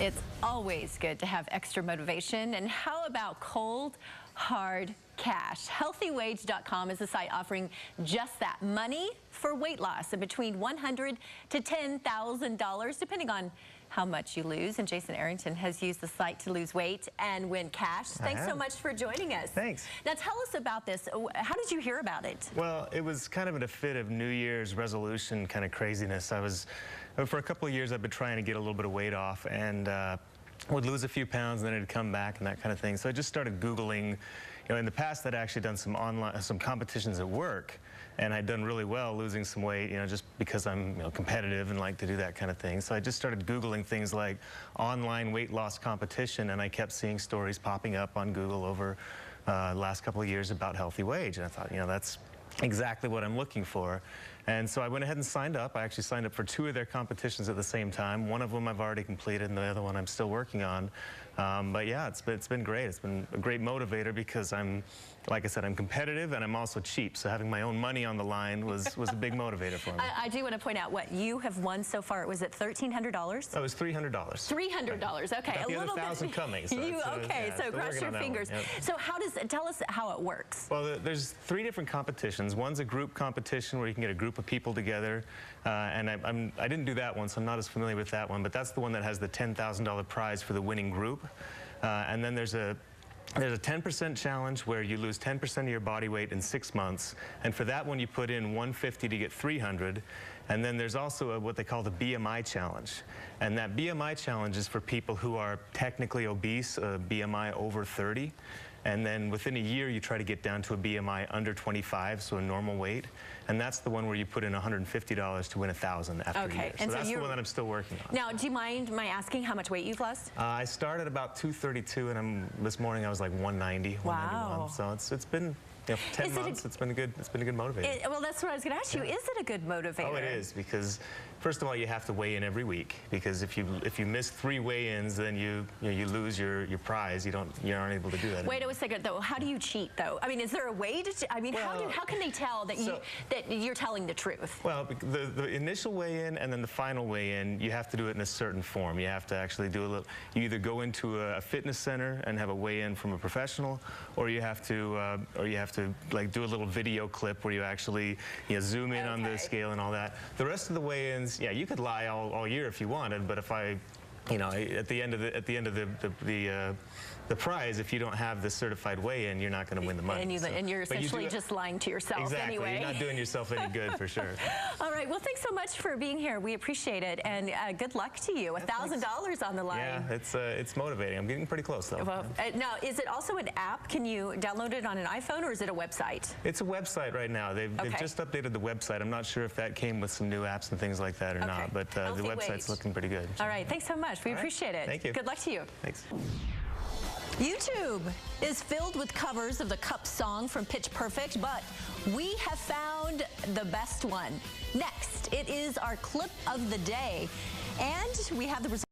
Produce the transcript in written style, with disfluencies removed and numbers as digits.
It's always good to have extra motivation. And how about cold, hard cash? HealthyWage.com is a site offering just that, money for weight loss of between $100,000 to $10,000, depending on how much you lose. And Jason Arrington has used the site to lose weight and win cash. Thanks so much for joining us. Thanks. Now tell us about this. How did you hear about it? Well, it was kind of in a fit of New Year's resolution kind of craziness. For a couple of years, I've been trying to get a little bit of weight off and would lose a few pounds and then it'd come back and that kind of thing. So I just started Googling. You know, in the past, I'd actually done some competitions at work, and I'd done really well losing some weight, just because I'm, competitive and like to do that kind of thing. So I just started Googling things like online weight loss competition, and I kept seeing stories popping up on Google over the last couple of years about Healthy Wage, and I thought, that's exactly what I'm looking for. And so I went ahead and signed up. I actually signed up for 2 of their competitions at the same time. One of them I've already completed, and the other one I'm still working on. But yeah, it's been great. It's been a great motivator because like I said, I'm competitive and I'm also cheap. So having my own money on the line was a big motivator for me. I do want to point out what you have won so far. Was it $1,300? It was $300. $300. Okay, got a little bit. 1,000 coming. So so cross your fingers. Yep. So tell us how it works. Well, there's 3 different competitions. One's a group competition where you can get a group of people together, and I didn't do that one, so I'm not as familiar with that one. But that's the one that has the $10,000 prize for the winning group. And then there's a 10% challenge where you lose 10% of your body weight in 6 months, and for that one you put in $150 to get $300. And then there's also what they call the BMI challenge, and that BMI challenge is for people who are technically obese, BMI over 30. And then within a year, you try to get down to a BMI under 25, so a normal weight. And that's the one where you put in $150 to win $1,000 after a year. So that's the one that I'm still working on. Now, do you mind my asking how much weight you've lost? I started about 232, and this morning I was like 190, 191. So it's been 10 months. It's been a good motivator. Well, that's what I was going to ask you. Is it a good motivator? Oh, it is, because first of all, you have to weigh in every week, because if you miss 3 weigh-ins, then you lose your prize. You aren't able to do that. Wait a second though. How do you cheat though? I mean, is there a way to? How can they tell that you're telling the truth? Well, the initial weigh-in and then the final weigh-in, you have to do it in a certain form. You have to actually do a little. You either go into a fitness center and have a weigh-in from a professional, or you have to like do a little video clip where you actually zoom in on the scale and all that. The rest of the weigh-ins, yeah, you could lie all year if you wanted, but if at the end of the prize, if you don't have the certified weigh-in, you're not going to win the money. And you're essentially just lying to yourself anyway. You're not doing yourself any good, for sure. All right. Well, thanks so much for being here. We appreciate it, and good luck to you. $1,000 on the line. Yeah, it's motivating. I'm getting pretty close though. Well, now, is it also an app? Can you download it on an iPhone, or is it a website? It's a website right now. They've just updated the website. I'm not sure if that came with some new apps and things like that or not, but the website's looking pretty good. All right. Thanks so much. We appreciate it. Thank you. Good luck to you. Thanks. YouTube is filled with covers of the Cup song from Pitch Perfect, but we have found the best one. Next, it is our clip of the day, and we have the results.